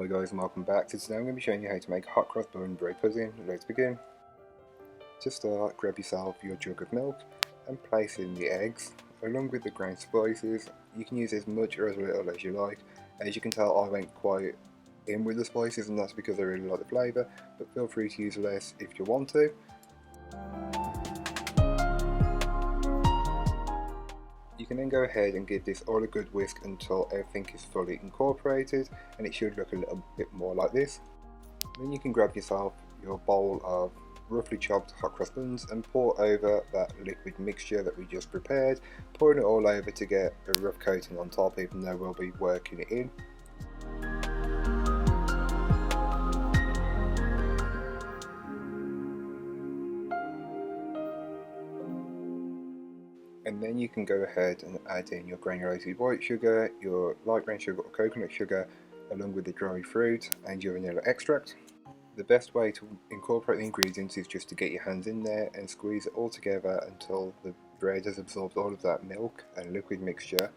Hi guys and welcome back. So today I'm going to be showing you how to make hot cross bun bread pudding. Let's begin. To start, grab yourself your jug of milk and place in the eggs along with the ground spices. You can use as much or as little as you like. As you can tell, I went quite in with the spices and that's because I really like the flavour, but feel free to use less if you want to. You can then go ahead and give this all a good whisk until everything is fully incorporated, and it should look a little bit more like this. Then you can grab yourself your bowl of roughly chopped hot cross buns and pour over that liquid mixture that we just prepared, pouring it all over to get a rough coating on top, even though we'll be working it in. And then you can go ahead and add in your granulated white sugar, your light brown sugar or coconut sugar, along with the dry fruit and your vanilla extract. The best way to incorporate the ingredients is just to get your hands in there and squeeze it all together until the bread has absorbed all of that milk and liquid mixture.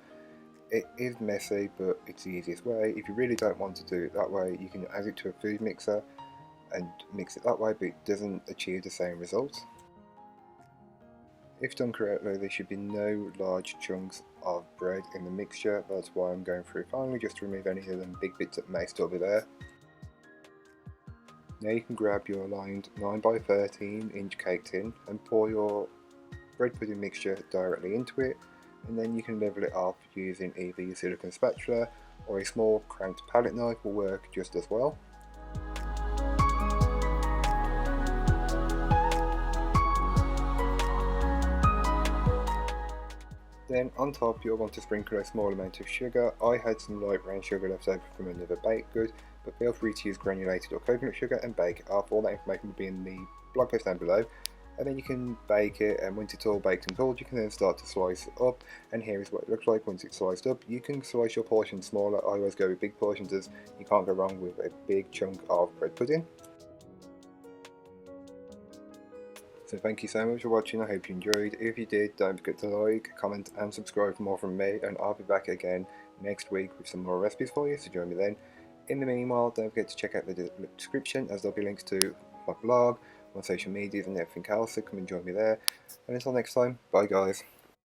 It is messy, but it's the easiest way. If you really don't want to do it that way, you can add it to a food mixer and mix it that way, but it doesn't achieve the same result. If done correctly, there should be no large chunks of bread in the mixture. That's why I'm going through finally, just to remove any of them big bits that may still be there. Now you can grab your lined 9x13 inch cake tin and pour your bread pudding mixture directly into it, and then you can level it off using either your silicone spatula or a small cranked palette knife will work just as well. Then on top you'll want to sprinkle a small amount of sugar. I had some light brown sugar left over from another baked good, but feel free to use granulated or coconut sugar and bake it off. All that information will be in the blog post down below. And then you can bake it, and once it's all baked and cooled you can then start to slice it up, and here is what it looks like once it's sliced up. You can slice your portions smaller. I always go with big portions as you can't go wrong with a big chunk of bread pudding. So thank you so much for watching, I hope you enjoyed. If you did, don't forget to like, comment and subscribe for more from me, and I'll be back again next week with some more recipes for you, so join me then. In the meanwhile, don't forget to check out the description as there'll be links to my blog, my social medias and everything else, so come and join me there. And until next time, bye guys.